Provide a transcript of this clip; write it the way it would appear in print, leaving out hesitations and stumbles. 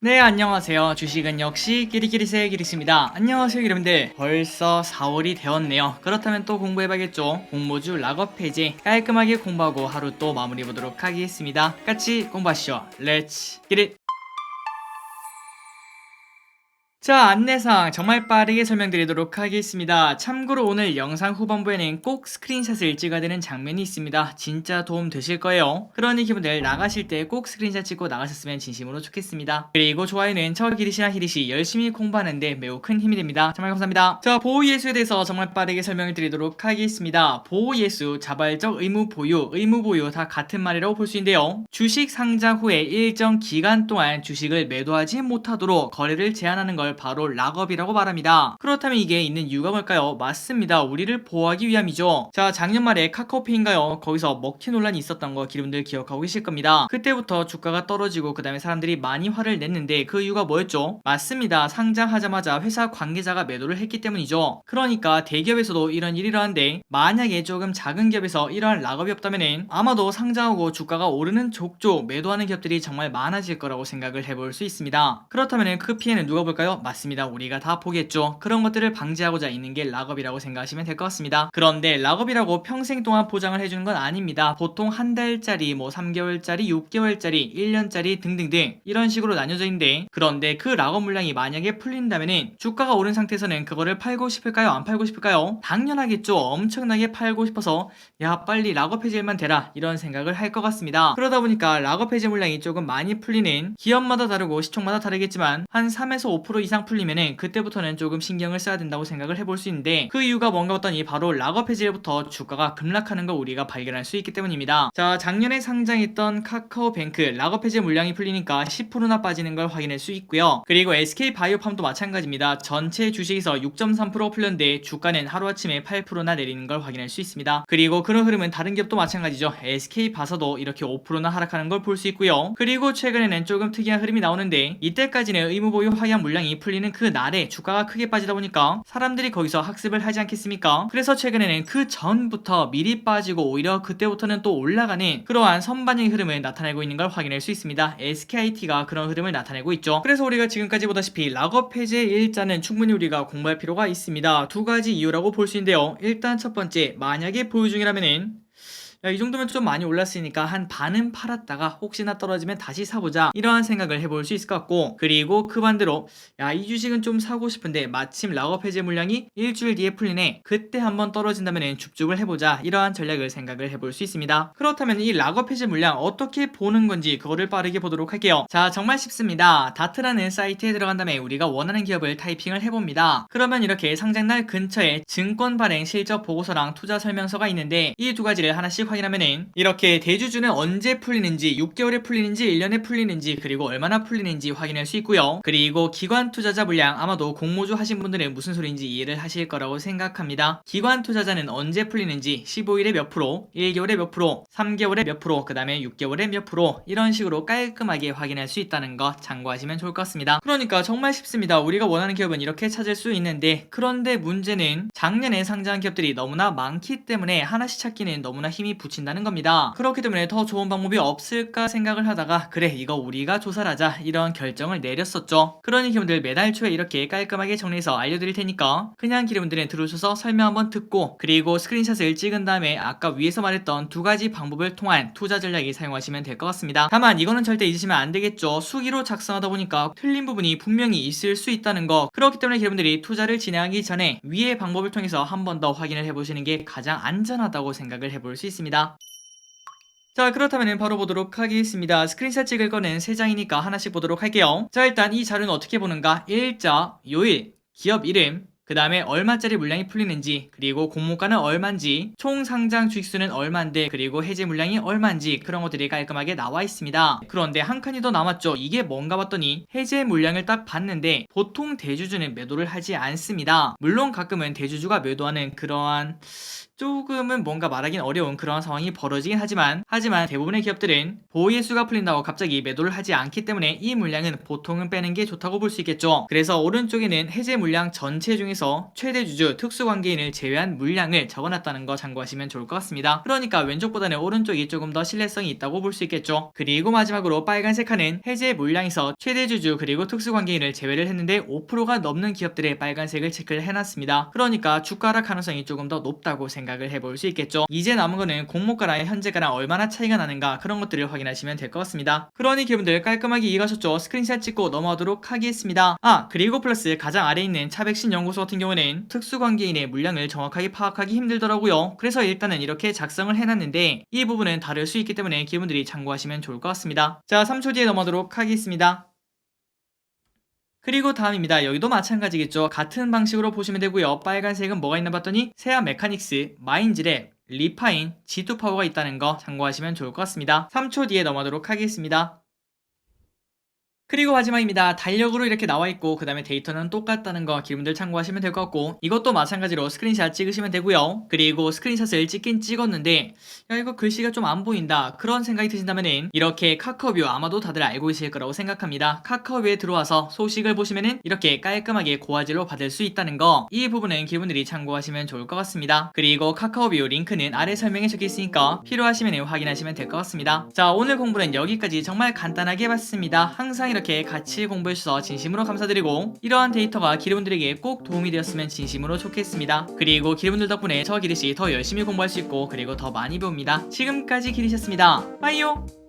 네, 안녕하세요. 주식은 역시 끼리끼리새 끼리씨입니다. 안녕하세요, 여러분들. 벌써 4월이 되었네요. 그렇다면 또 공부해봐야겠죠. 공모주 락업 해제 깔끔하게 공부하고 하루 또 마무리해보도록 하겠습니다. 같이 공부하시죠. 렛츠 기릿! 자, 안내사항 정말 빠르게 설명드리도록 하겠습니다. 참고로 오늘 영상 후반부에는 꼭 스크린샷을 찍어야 되는 장면이 있습니다. 진짜 도움 되실 거예요. 그러니 기분들 나가실 때 꼭 스크린샷 찍고 나가셨으면 진심으로 좋겠습니다. 그리고 좋아요는 저 기리시나 히리시 열심히 공부하는데 매우 큰 힘이 됩니다. 정말 감사합니다. 자, 보호예수에 대해서 정말 빠르게 설명을 드리도록 하겠습니다. 보호예수, 자발적 의무보유, 의무보유 다 같은 말이라고 볼 수 있는데요. 주식 상장 후에 일정 기간 동안 주식을 매도하지 못하도록 거래를 제한하는 걸 바로 락업이라고 말합니다. 그렇다면 이게 있는 이유가 뭘까요? 맞습니다. 우리를 보호하기 위함이죠. 자, 작년 말에 카카오페이인가요? 거기서 먹튀 논란이 있었던 거 기름들 기억하고 계실 겁니다. 그때부터 주가가 떨어지고 그 다음에 사람들이 많이 화를 냈는데 그 이유가 뭐였죠? 맞습니다. 상장하자마자 회사 관계자가 매도를 했기 때문이죠. 그러니까 대기업에서도 이런 일이 일어나는데 만약에 조금 작은 기업에서 이러한 락업이 없다면 아마도 상장하고 주가가 오르는 족족 매도하는 기업들이 정말 많아질 거라고 생각을 해볼 수 있습니다. 그렇다면 그 피해는 누가 볼까요? 맞습니다. 우리가 다 보겠죠. 그런 것들을 방지하고자 있는 게 락업이라고 생각하시면 될 것 같습니다. 그런데 락업이라고 평생 동안 보장을 해주는 건 아닙니다. 보통 한 달짜리, 3개월짜리, 6개월짜리, 1년짜리 등등등 이런 식으로 나뉘어져 있는데, 그런데 그 락업 물량이 만약에 풀린다면은 주가가 오른 상태에서는 그거를 팔고 싶을까요? 안 팔고 싶을까요? 당연하겠죠. 엄청나게 팔고 싶어서 야, 빨리 락업 해제만 되라 이런 생각을 할 것 같습니다. 그러다 보니까 락업 해제 물량이 조금 많이 풀리는, 기업마다 다르고 시총마다 다르겠지만 한 3에서 5% 이상 풀리면은 그때부터는 조금 신경을 써야 된다고 생각을 해볼 수 있는데, 그 이유가 뭔가 봤더니 바로 락업 해제부터 주가가 급락하는 걸 우리가 발견할 수 있기 때문입니다. 자, 작년에 상장했던 카카오뱅크 락업 해제 물량이 풀리니까 10%나 빠지는 걸 확인할 수 있고요. 그리고 SK바이오팜도 마찬가지입니다. 전체 주식에서 6.3% 풀렸는데 주가는 하루아침에 8%나 내리는 걸 확인할 수 있습니다. 그리고 그런 흐름은 다른 기업도 마찬가지죠. SK바사도 이렇게 5%나 하락하는 걸 볼 수 있고요. 그리고 최근에는 조금 특이한 흐름이 나오는데, 이때까지는 의무보유 하향 물량이 풀리는 그 날에 주가가 크게 빠지다 보니까 사람들이 거기서 학습을 하지 않겠습니까? 그래서 최근에는 그 전부터 미리 빠지고 오히려 그때부터는 또 올라가는 그러한 선반영의 흐름을 나타내고 있는 걸 확인할 수 있습니다. SKIT가 그런 흐름을 나타내고 있죠. 그래서 우리가 지금까지 보다시피 락업 해제 일자는 충분히 우리가 공부할 필요가 있습니다. 두 가지 이유라고 볼 수 있는데요. 일단 첫 번째, 만약에 보유 중이라면은 야, 이 정도면 좀 많이 올랐으니까 한 반은 팔았다가 혹시나 떨어지면 다시 사보자 이러한 생각을 해볼 수 있을 것 같고, 그리고 그 반대로 야, 이 주식은 좀 사고 싶은데 마침 락업 해제 물량이 일주일 뒤에 풀리네, 그때 한번 떨어진다면 줍줍을 해보자 이러한 전략을 생각을 해볼 수 있습니다. 그렇다면 이 락업 해제 물량 어떻게 보는 건지 그거를 빠르게 보도록 할게요. 자, 정말 쉽습니다. 다트라는 사이트에 들어간 다음에 우리가 원하는 기업을 타이핑을 해봅니다. 그러면 이렇게 상장날 근처에 증권 발행 실적 보고서랑 투자 설명서가 있는데, 이 두 가지를 하나씩 확인하면은 이렇게 대주주는 언제 풀리는지, 6개월에 풀리는지 1년에 풀리는지, 그리고 얼마나 풀리는지 확인할 수 있고요. 그리고 기관 투자자 물량, 아마도 공모주 하신 분들은 무슨 소리인지 이해를 하실 거라고 생각합니다. 기관 투자자는 언제 풀리는지 15일에 몇 프로, 1개월에 몇 프로, 3개월에 몇 프로, 그 다음에 6개월에 몇 프로, 이런 식으로 깔끔하게 확인할 수 있다는 거 참고하시면 좋을 것 같습니다. 그러니까 정말 쉽습니다. 우리가 원하는 기업은 이렇게 찾을 수 있는데, 그런데 문제는 작년에 상장한 기업들이 너무나 많기 때문에 하나씩 찾기는 너무나 힘이 붙인다는 겁니다. 그렇기 때문에 더 좋은 방법이 없을까 생각을 하다가 그래, 이거 우리가 조사를 하자 이런 결정을 내렸었죠. 그러니 기분들 매달 초에 이렇게 깔끔하게 정리해서 알려드릴 테니까 그냥 기분들은 들어오셔서 설명 한번 듣고, 그리고 스크린샷을 찍은 다음에 아까 위에서 말했던 두 가지 방법을 통한 투자 전략이 사용하시면 될 것 같습니다. 다만 이거는 절대 잊으시면 안 되겠죠. 수기로 작성하다 보니까 틀린 부분이 분명히 있을 수 있다는 거. 그렇기 때문에 여러분들이 투자를 진행하기 전에 위의 방법을 통해서 한 번 더 확인을 해보시는 게 가장 안전하다고 생각을 해볼 수 있습니다. 자, 그렇다면 바로 보도록 하겠습니다. 스크린샷 찍을 거는 3장이니까 하나씩 보도록 할게요. 자, 일단 이 자료는 어떻게 보는가? 일자, 요일, 기업 이름, 그 다음에 얼마짜리 물량이 풀리는지, 그리고 공모가는 얼만지, 총 상장 주식수는 얼만데, 그리고 해제 물량이 얼만지, 그런 것들이 깔끔하게 나와 있습니다. 그런데 한 칸이 더 남았죠. 이게 뭔가 봤더니 해제 물량을 딱 봤는데 보통 대주주는 매도를 하지 않습니다. 물론 가끔은 대주주가 매도하는 그러한 조금은 뭔가 말하긴 어려운 그런 상황이 벌어지긴 하지만 대부분의 기업들은 보호의 수가 풀린다고 갑자기 매도를 하지 않기 때문에 이 물량은 보통은 빼는 게 좋다고 볼 수 있겠죠. 그래서 오른쪽에는 해제 물량 전체 중에서 최대 주주 특수관계인을 제외한 물량을 적어놨다는 거 참고하시면 좋을 것 같습니다. 그러니까 왼쪽보다는 오른쪽이 조금 더 신뢰성이 있다고 볼 수 있겠죠. 그리고 마지막으로 빨간색 칸은 해제 물량에서 최대 주주 그리고 특수관계인을 제외를 했는데 5%가 넘는 기업들의 빨간색을 체크를 해놨습니다. 그러니까 주가 하락 가능성이 조금 더 높다고 생각을 해볼 수 있겠죠. 이제 남은 거는 공모가랑 현재가랑 얼마나 차이가 나는가 그런 것들을 확인하시면 될 것 같습니다. 그러니 기분들 깔끔하게 이해가셨죠? 스크린샷 찍고 넘어가도록 하겠습니다. 그리고 플러스 가장 아래에 있는 차백신 연구소 같은 경우는 특수관계인의 물량을 정확하게 파악하기 힘들더라고요. 그래서 일단은 이렇게 작성을 해놨는데 이 부분은 다를 수 있기 때문에 기분들이 참고하시면 좋을 것 같습니다. 자, 3초 뒤에 넘어가도록 하겠습니다. 그리고 다음입니다. 여기도 마찬가지겠죠. 같은 방식으로 보시면 되고요. 빨간색은 뭐가 있나 봤더니 세아 메카닉스, 마인즈랩, 리파인, G2파워가 있다는 거 참고하시면 좋을 것 같습니다. 3초 뒤에 넘어가도록 하겠습니다. 그리고 마지막입니다. 달력으로 이렇게 나와있고 그 다음에 데이터는 똑같다는 거 기분들 참고하시면 될 것 같고 이것도 마찬가지로 스크린샷 찍으시면 되고요. 그리고 스크린샷을 찍긴 찍었는데 야 이거 글씨가 좀 안 보인다 그런 생각이 드신다면은 이렇게 카카오뷰 아마도 다들 알고 계실 거라고 생각합니다. 카카오뷰에 들어와서 소식을 보시면은 이렇게 깔끔하게 고화질로 받을 수 있다는 거 이 부분은 기분들이 참고하시면 좋을 것 같습니다. 그리고 카카오뷰 링크는 아래 설명에 적혀 있으니까 필요하시면 확인하시면 될 것 같습니다. 자, 오늘 공부는 여기까지 정말 간단하게 해봤습니다. 항상 이렇게 같이 공부해주셔서 진심으로 감사드리고 이러한 데이터가 기르분들에게 꼭 도움이 되었으면 진심으로 좋겠습니다. 그리고 기르분들 덕분에 저 기르씨 더 열심히 공부할 수 있고 그리고 더 많이 배웁니다. 지금까지 기르셨습니다. 빠이요.